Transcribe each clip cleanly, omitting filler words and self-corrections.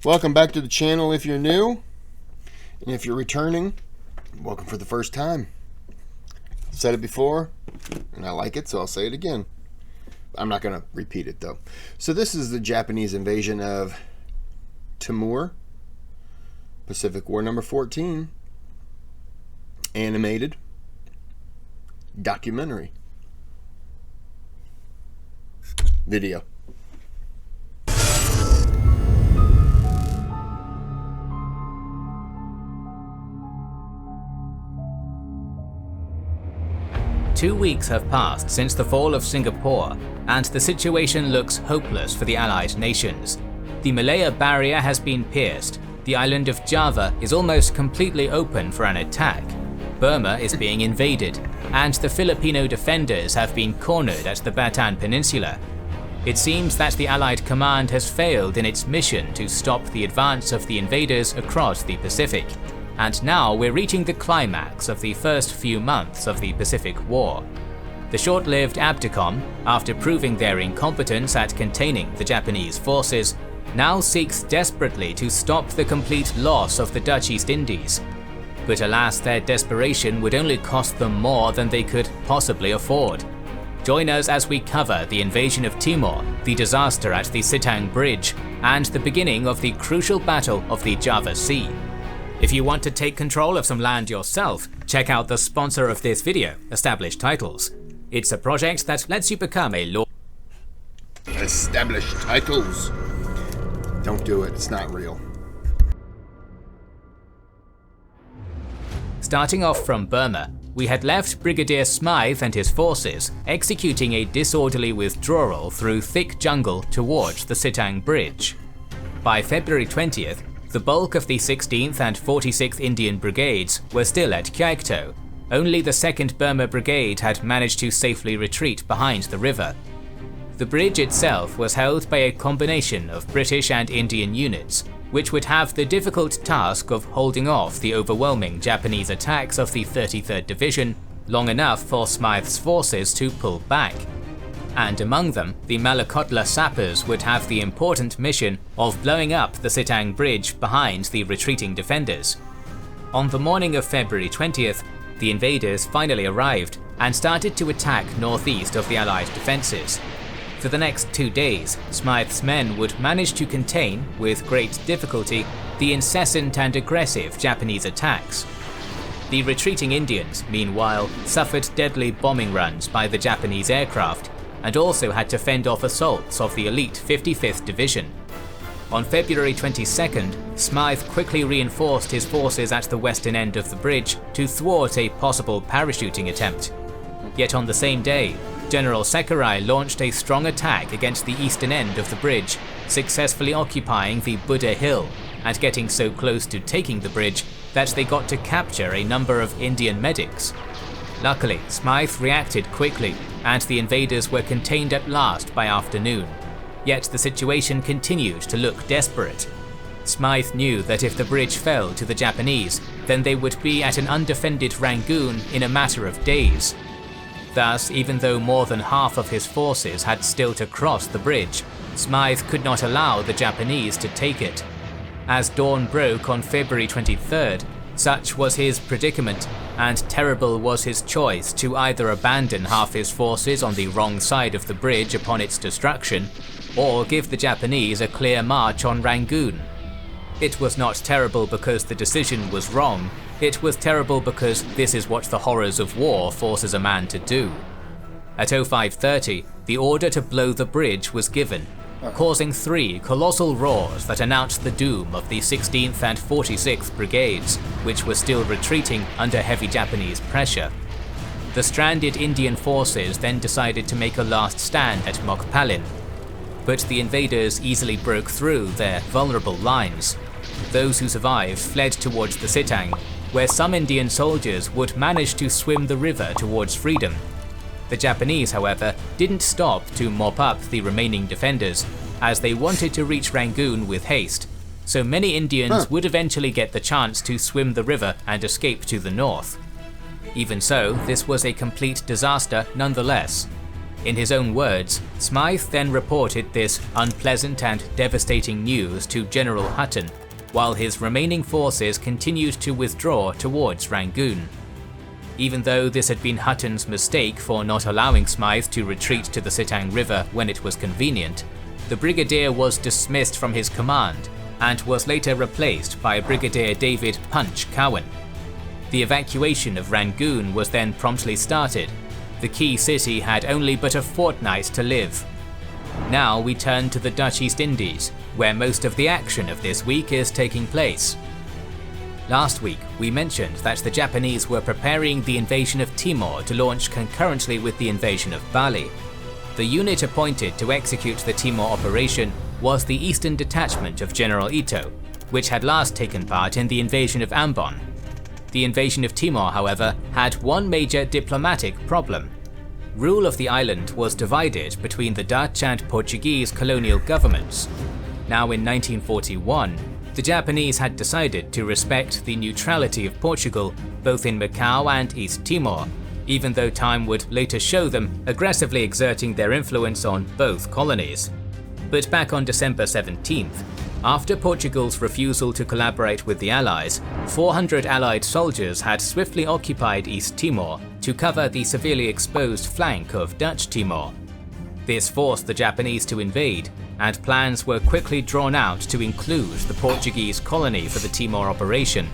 Welcome back to the channel if you're new, and if you're returning, welcome for the first time. I've said it before, and I like it, so I'll say it again. I'm not going to repeat it, though. So this is the Japanese invasion of Timor, Pacific War number 14, animated documentary video. Two weeks have passed since the fall of Singapore, and the situation looks hopeless for the Allied nations. The Malaya Barrier has been pierced, the island of Java is almost completely open for an attack, Burma is being invaded, and the Filipino defenders have been cornered at the Bataan Peninsula. It seems that the Allied command has failed in its mission to stop the advance of the invaders across the Pacific. And now we're reaching the climax of the first few months of the Pacific War. The short-lived ABDICOM, after proving their incompetence at containing the Japanese forces, now seeks desperately to stop the complete loss of the Dutch East Indies. But alas, their desperation would only cost them more than they could possibly afford. Join us as we cover the invasion of Timor, the disaster at the Sitang Bridge, and the beginning of the crucial battle of the Java Sea. If you want to take control of some land yourself, check out the sponsor of this video, Established Titles. It's a project that lets you become a law. Established Titles. Don't do it, it's not real. Starting off from Burma, we had left Brigadier Smythe and his forces executing a disorderly withdrawal through thick jungle towards the Sitang Bridge. By February 20th, the bulk of the 16th and 46th Indian Brigades were still at Kyaikto. Only the 2nd Burma Brigade had managed to safely retreat behind the river. The bridge itself was held by a combination of British and Indian units, which would have the difficult task of holding off the overwhelming Japanese attacks of the 33rd Division long enough for Smythe's forces to pull back. And among them, the Malakotla sappers would have the important mission of blowing up the Sitang Bridge behind the retreating defenders. On the morning of February 20th, the invaders finally arrived and started to attack northeast of the Allied defences. For the next 2 days, Smythe's men would manage to contain, with great difficulty, the incessant and aggressive Japanese attacks. The retreating Indians, meanwhile, suffered deadly bombing runs by the Japanese aircraft, and also had to fend off assaults of the elite 55th Division. On February 22nd, Smythe quickly reinforced his forces at the western end of the bridge to thwart a possible parachuting attempt. Yet on the same day, General Sakurai launched a strong attack against the eastern end of the bridge, successfully occupying the Buddha Hill and getting so close to taking the bridge that they got to capture a number of Indian medics. Luckily, Smythe reacted quickly, and the invaders were contained at last by afternoon. Yet the situation continued to look desperate. Smythe knew that if the bridge fell to the Japanese, then they would be at an undefended Rangoon in a matter of days. Thus, even though more than half of his forces had still to cross the bridge, Smythe could not allow the Japanese to take it. As dawn broke on February 23rd, such was his predicament, and terrible was his choice to either abandon half his forces on the wrong side of the bridge upon its destruction, or give the Japanese a clear march on Rangoon. It was not terrible because the decision was wrong, it was terrible because this is what the horrors of war forces a man to do. At 0530, the order to blow the bridge was given, causing 3 colossal roars that announced the doom of the 16th and 46th Brigades, which were still retreating under heavy Japanese pressure. The stranded Indian forces then decided to make a last stand at Mokpalin, but the invaders easily broke through their vulnerable lines. Those who survived fled towards the Sitang, where some Indian soldiers would manage to swim the river towards freedom. The Japanese, however, didn't stop to mop up the remaining defenders, as they wanted to reach Rangoon with haste, so many Indians would eventually get the chance to swim the river and escape to the north. Even so, this was a complete disaster nonetheless. In his own words, Smythe then reported this unpleasant and devastating news to General Hutton, while his remaining forces continued to withdraw towards Rangoon. Even though this had been Hutton's mistake for not allowing Smythe to retreat to the Sitang River when it was convenient, the brigadier was dismissed from his command and was later replaced by Brigadier David Punch Cowan. The evacuation of Rangoon was then promptly started. The key city had only but a fortnight to live. Now we turn to the Dutch East Indies, where most of the action of this week is taking place. Last week, we mentioned that the Japanese were preparing the invasion of Timor to launch concurrently with the invasion of Bali. The unit appointed to execute the Timor operation was the Eastern Detachment of General Ito, which had last taken part in the invasion of Ambon. The invasion of Timor, however, had one major diplomatic problem. Rule of the island was divided between the Dutch and Portuguese colonial governments. Now in 1941, the Japanese had decided to respect the neutrality of Portugal both in Macau and East Timor, even though time would later show them aggressively exerting their influence on both colonies. But back on December 17th, after Portugal's refusal to collaborate with the Allies, 400 Allied soldiers had swiftly occupied East Timor to cover the severely exposed flank of Dutch Timor. This forced the Japanese to invade, and plans were quickly drawn out to include the Portuguese colony for the Timor operation.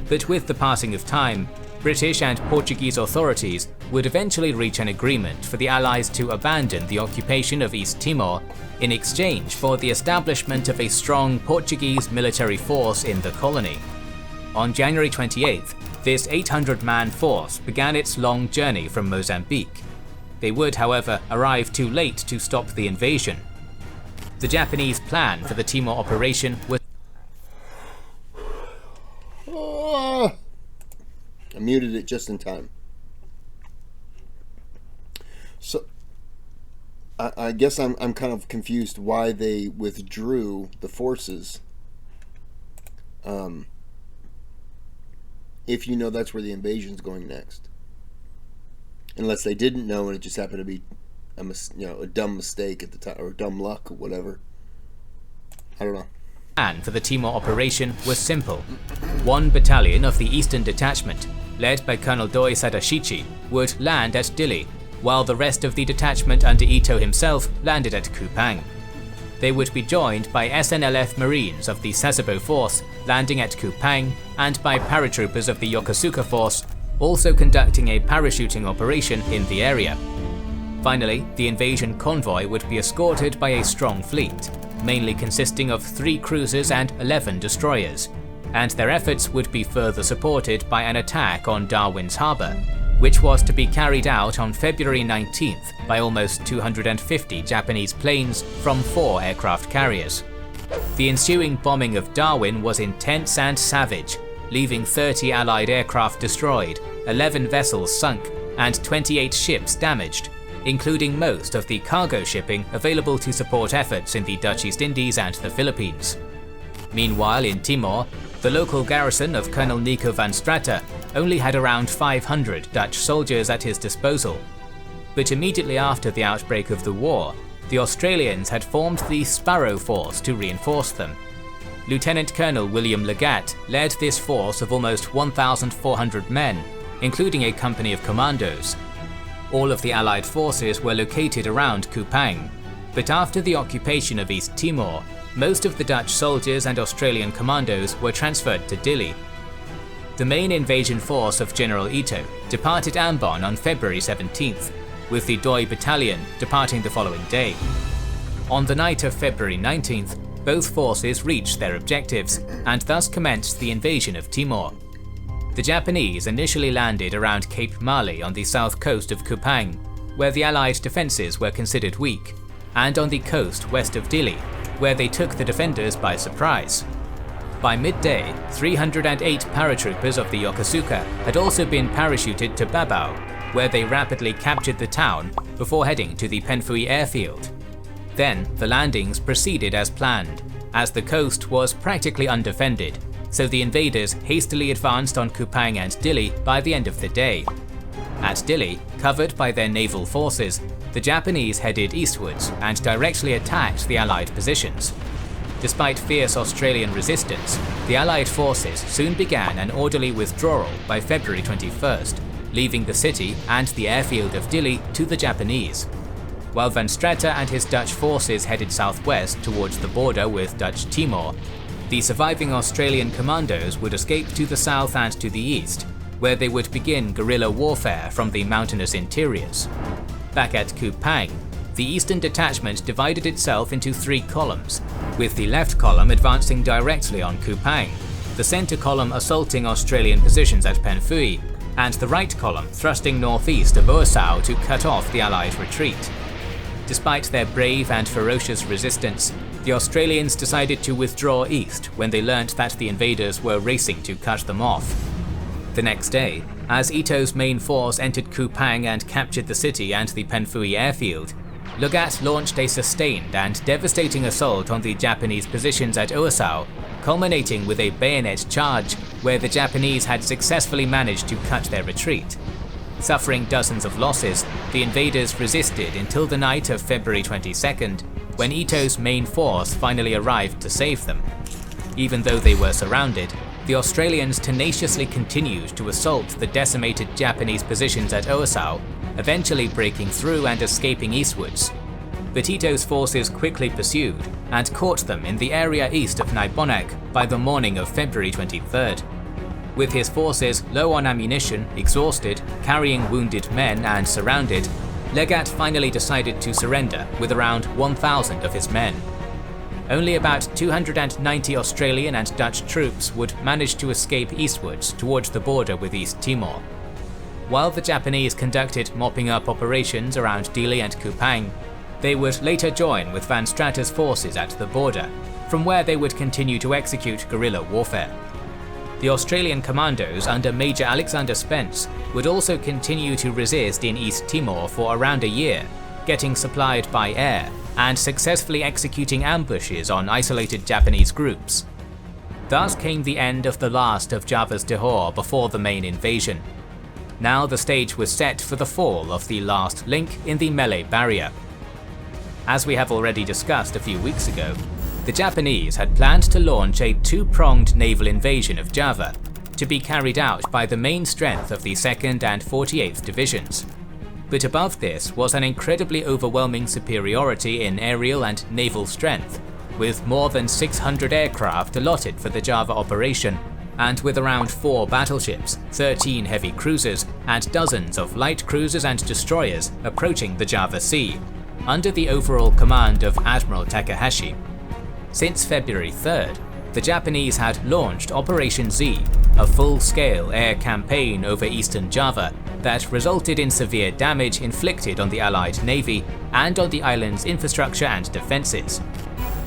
But with the passing of time, British and Portuguese authorities would eventually reach an agreement for the Allies to abandon the occupation of East Timor in exchange for the establishment of a strong Portuguese military force in the colony. On January 28th, this 800-man force began its long journey from Mozambique. They would, however, arrive too late to stop the invasion. The Japanese plan for the Timor operation was I muted it just in time. So I guess I'm kind of confused why they withdrew the forces. If you know that's where the invasion's going next, unless they didn't know and it just happened to be a dumb mistake at the time, or dumb luck or whatever. I don't know. Plan for the Timor operation was simple. One battalion of the Eastern Detachment, led by Colonel Doi Sadashichi, would land at Dili, while the rest of the detachment under Ito himself landed at Kupang. They would be joined by SNLF Marines of the Sasebo Force landing at Kupang, and by paratroopers of the Yokosuka Force also conducting a parachuting operation in the area. Finally, the invasion convoy would be escorted by a strong fleet, mainly consisting of 3 cruisers and 11 destroyers, and their efforts would be further supported by an attack on Darwin's Harbour, which was to be carried out on February 19th by almost 250 Japanese planes from 4 aircraft carriers. The ensuing bombing of Darwin was intense and savage, leaving 30 Allied aircraft destroyed, 11 vessels sunk, and 28 ships damaged, including most of the cargo shipping available to support efforts in the Dutch East Indies and the Philippines. Meanwhile, in Timor, the local garrison of Colonel Nico van Strata only had around 500 Dutch soldiers at his disposal. But immediately after the outbreak of the war, the Australians had formed the Sparrow Force to reinforce them. Lieutenant Colonel William Legat led this force of almost 1,400 men, including a company of commandos. All of the Allied forces were located around Kupang, but after the occupation of East Timor, most of the Dutch soldiers and Australian commandos were transferred to Dili. The main invasion force of General Ito departed Ambon on February 17th, with the Doi Battalion departing the following day. On the night of February 19th, both forces reached their objectives, and thus commenced the invasion of Timor. The Japanese initially landed around Cape Mali on the south coast of Kupang, where the Allied defences were considered weak, and on the coast west of Dili, where they took the defenders by surprise. By midday, 308 paratroopers of the Yokosuka had also been parachuted to Babao, where they rapidly captured the town before heading to the Penfui airfield. Then, the landings proceeded as planned, as the coast was practically undefended, so the invaders hastily advanced on Kupang and Dili by the end of the day. At Dili, covered by their naval forces, the Japanese headed eastwards and directly attacked the Allied positions. Despite fierce Australian resistance, the Allied forces soon began an orderly withdrawal by February 21st, leaving the city and the airfield of Dili to the Japanese. While Van Straten and his Dutch forces headed southwest towards the border with Dutch Timor, the surviving Australian commandos would escape to the south and to the east, where they would begin guerrilla warfare from the mountainous interiors. Back at Kupang, the eastern detachment divided itself into 3 columns, with the left column advancing directly on Kupang, the centre column assaulting Australian positions at Penfui, and the right column thrusting northeast of Oasau to cut off the Allied retreat. Despite their brave and ferocious resistance, the Australians decided to withdraw east when they learnt that the invaders were racing to cut them off. The next day, as Ito's main force entered Kupang and captured the city and the Penfui airfield, Legat launched a sustained and devastating assault on the Japanese positions at Oasau, culminating with a bayonet charge where the Japanese had successfully managed to cut their retreat. Suffering dozens of losses, the invaders resisted until the night of February 22nd, when Ito's main force finally arrived to save them. Even though they were surrounded, the Australians tenaciously continued to assault the decimated Japanese positions at Oasau, eventually breaking through and escaping eastwards. But Ito's forces quickly pursued and caught them in the area east of Naibonak by the morning of February 23rd. With his forces low on ammunition, exhausted, carrying wounded men and surrounded, Legat finally decided to surrender with around 1,000 of his men. Only about 290 Australian and Dutch troops would manage to escape eastwards towards the border with East Timor. While the Japanese conducted mopping up operations around Dili and Kupang, they would later join with Van Straten's forces at the border, from where they would continue to execute guerrilla warfare. The Australian commandos under Major Alexander Spence would also continue to resist in East Timor for around a year, getting supplied by air and successfully executing ambushes on isolated Japanese groups. Thus came the end of the last of Java's Johor before the main invasion. Now the stage was set for the fall of the last link in the Malay barrier. As we have already discussed a few weeks ago, the Japanese had planned to launch a 2-pronged naval invasion of Java, to be carried out by the main strength of the 2nd and 48th Divisions. But above this was an incredibly overwhelming superiority in aerial and naval strength, with more than 600 aircraft allotted for the Java operation, and with around 4 battleships, 13 heavy cruisers, and dozens of light cruisers and destroyers approaching the Java Sea, under the overall command of Admiral Takahashi. Since February 3rd, the Japanese had launched Operation Z, a full-scale air campaign over eastern Java that resulted in severe damage inflicted on the Allied Navy and on the island's infrastructure and defences.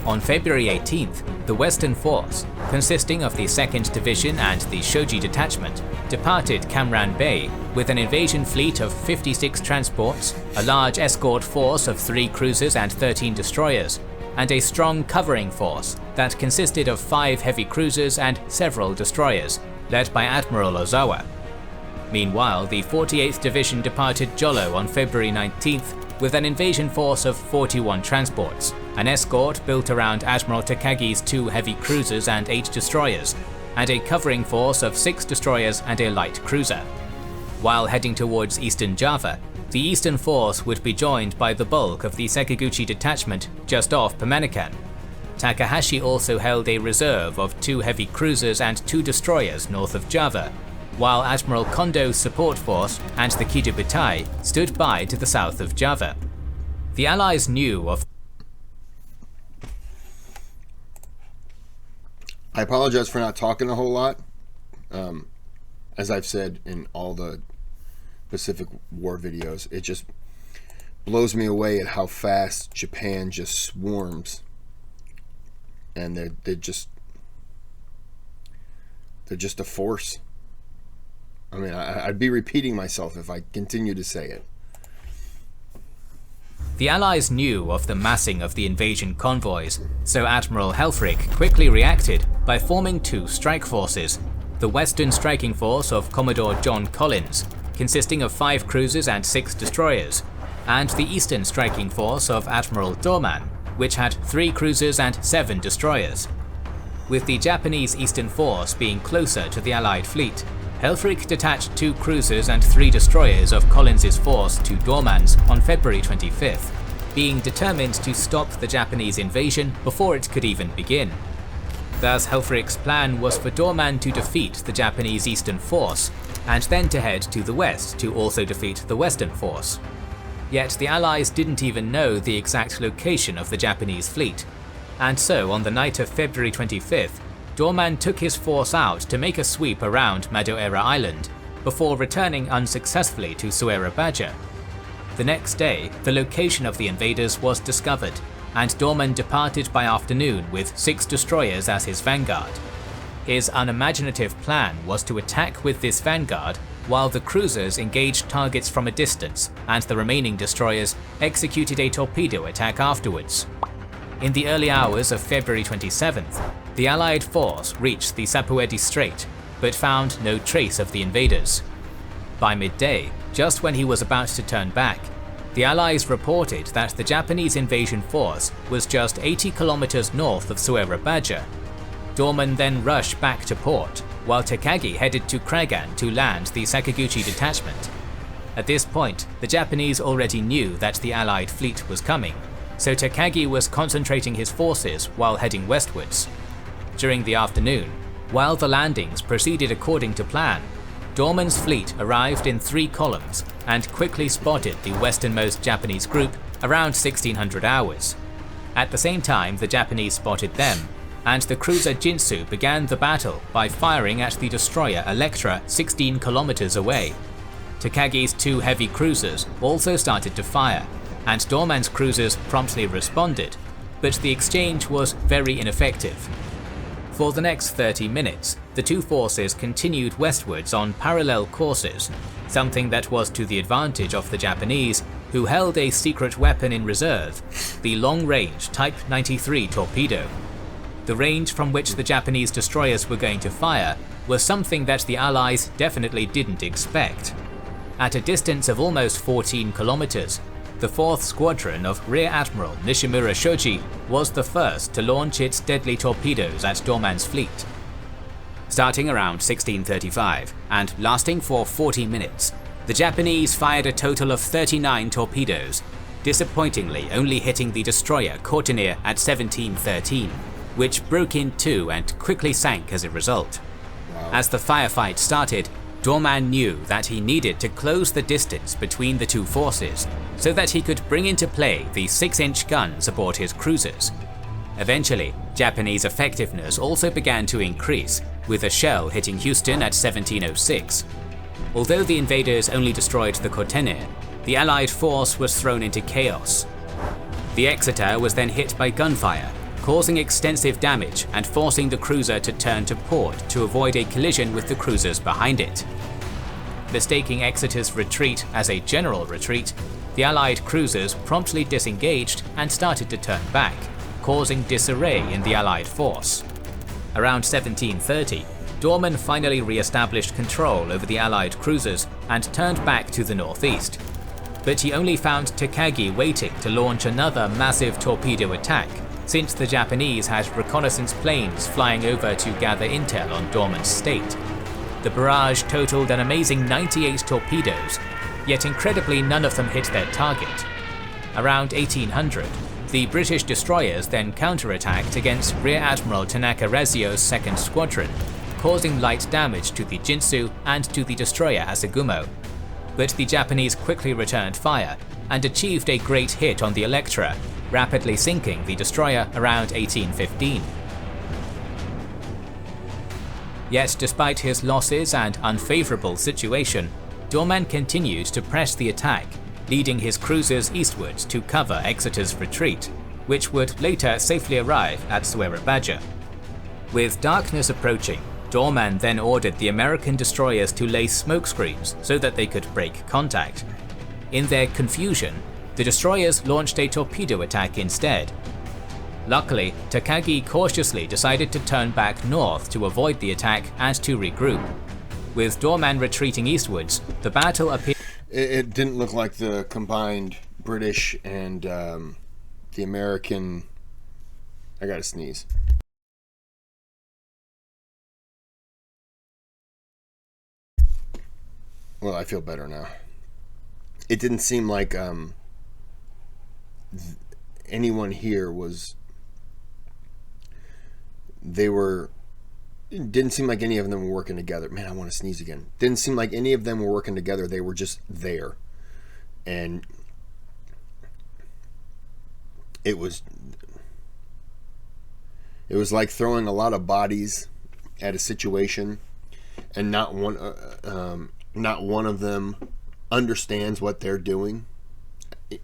On February 18th, the Western Force, consisting of the 2nd Division and the Shoji Detachment, departed Cam Bay with an invasion fleet of 56 transports, a large escort force of 3 cruisers and 13 destroyers, and a strong covering force that consisted of 5 heavy cruisers and several destroyers, led by Admiral Ozawa. Meanwhile, the 48th Division departed Jolo on February 19th with an invasion force of 41 transports, an escort built around Admiral Takagi's 2 heavy cruisers and 8 destroyers, and a covering force of 6 destroyers and a light cruiser. While heading towards eastern Java, the eastern force would be joined by the bulk of the Sekiguchi detachment just off Pemanican. Takahashi also held a reserve of 2 heavy cruisers and 2 destroyers north of Java, while Admiral Kondo's support force and the Kijibutai stood by to the south of Java. The Allies knew of... I apologize for not talking a whole lot. As I've said in all the Pacific War videos, it just blows me away at how fast Japan just swarms, and they're just a force. I mean, I'd be repeating myself if I continue to say it. The Allies knew of the massing of the invasion convoys, so Admiral Helfrich quickly reacted by forming 2 strike forces, the Western Striking Force of Commodore John Collins, consisting of 5 cruisers and 6 destroyers, and the eastern striking force of Admiral Dohrmann, which had 3 cruisers and 7 destroyers. With the Japanese eastern force being closer to the Allied fleet, Helfrich detached 2 cruisers and 3 destroyers of Collins's force to Dohrmann's on February 25th, being determined to stop the Japanese invasion before it could even begin. Thus Helfrich's plan was for Dohrmann to defeat the Japanese eastern force, and then to head to the west to also defeat the western force. Yet the Allies didn't even know the exact location of the Japanese fleet, and so on the night of February 25th, Dohrmann took his force out to make a sweep around Madeira Island, before returning unsuccessfully to Suera-Baja. The next day, the location of the invaders was discovered, and Dohrmann departed by afternoon with 6 destroyers as his vanguard. His unimaginative plan was to attack with this vanguard, while the cruisers engaged targets from a distance and the remaining destroyers executed a torpedo attack afterwards. In the early hours of February 27th, the Allied force reached the Sapuedi Strait, but found no trace of the invaders. By midday, just when he was about to turn back, the Allies reported that the Japanese invasion force was just 80 kilometers north of Suera-Baja. Dohrmann then rushed back to port, while Takagi headed to Kragan to land the Sakaguchi detachment. At this point, the Japanese already knew that the Allied fleet was coming, so Takagi was concentrating his forces while heading westwards. During the afternoon, while the landings proceeded according to plan, Dohrmann's fleet arrived in 3 columns and quickly spotted the westernmost Japanese group around 1600 hours. At the same time, the Japanese spotted them, and the cruiser Jinsu began the battle by firing at the destroyer Electra 16 kilometers away. Takagi's 2 heavy cruisers also started to fire, and Dohrmann's cruisers promptly responded, but the exchange was very ineffective. For the next 30 minutes, the 2 forces continued westwards on parallel courses, something that was to the advantage of the Japanese, who held a secret weapon in reserve, the long-range Type 93 torpedo. The range from which the Japanese destroyers were going to fire was something that the Allies definitely didn't expect. At a distance of almost 14 kilometers, the 4th Squadron of Rear Admiral Nishimura Shoji was the first to launch its deadly torpedoes at Dohrmann's fleet. Starting around 1635 and lasting for 40 minutes, the Japanese fired a total of 39 torpedoes, disappointingly only hitting the destroyer Courtineer at 1713, which broke in 2 and quickly sank as a result. As the firefight started, Dohrmann knew that he needed to close the distance between the 2 forces so that he could bring into play the 6-inch guns aboard his cruisers. Eventually, Japanese effectiveness also began to increase, with a shell hitting Houston at 1706. Although the invaders only destroyed the Courtineer, the Allied force was thrown into chaos. The Exeter was then hit by gunfire, causing extensive damage and forcing the cruiser to turn to port to avoid a collision with the cruisers behind it. Mistaking Exeter's retreat as a general retreat, the Allied cruisers promptly disengaged and started to turn back, causing disarray in the Allied force. Around 1730, Dohrmann finally re-established control over the Allied cruisers and turned back to the northeast. But he only found Takagi waiting to launch another massive torpedo attack, since the Japanese had reconnaissance planes flying over to gather intel on Dohrmann's state. The barrage totaled an amazing 98 torpedoes, yet incredibly none of them hit their target. Around 1800, the British destroyers then counterattacked against Rear Admiral Tanaka Razio's 2nd Squadron, causing light damage to the Jinsu and to the destroyer Hasegumo. But the Japanese quickly returned fire and achieved a great hit on the Electra, rapidly sinking the destroyer around 1815. Yet despite his losses and unfavourable situation, Dohrmann continued to press the attack, leading his cruisers eastwards to cover Exeter's retreat, which would later safely arrive at Suera-Baja. With darkness approaching, Dohrmann then ordered the American destroyers to lay smokescreens so that they could break contact. In their confusion, the destroyers launched a torpedo attack instead. Luckily, Takagi cautiously decided to turn back north to avoid the attack and to regroup. With Doorman retreating eastwards, the battle appeared. It didn't look like the combined British and the American. I gotta sneeze. Well, I feel better now. It didn't seem like anyone here was. It didn't seem like any of them were working together. Man, I want to sneeze again. Didn't seem like any of them were working together. They were just there. And it was like throwing a lot of bodies at a situation, and not one of them understands what they're doing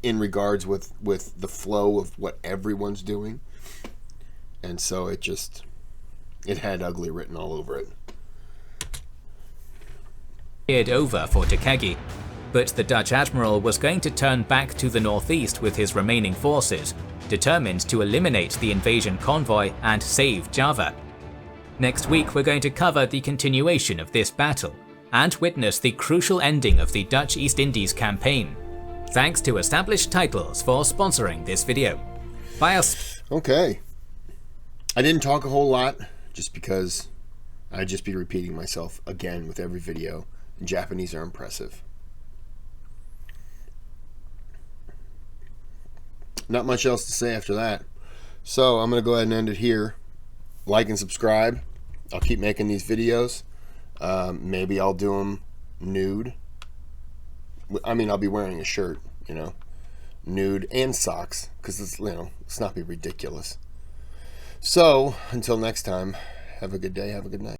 in regards with the flow of what everyone's doing. And so it had ugly written all over it. Over for Takagi, but the Dutch admiral was going to turn back to the northeast with his remaining forces, determined to eliminate the invasion convoy and save Java. Next week we're going to cover the continuation of this battle, and witness the crucial ending of the Dutch East Indies campaign. Thanks to Established Titles for sponsoring this video. Okay. I didn't talk a whole lot, just because I'd just be repeating myself again with every video. Japanese are impressive. Not much else to say after that. So I'm going to go ahead and end it here. Like and subscribe. I'll keep making these videos. Maybe I'll do them nude. I mean, I'll be wearing a shirt, nude and socks, because let's not be ridiculous. So until next time, have a good day, have a good night.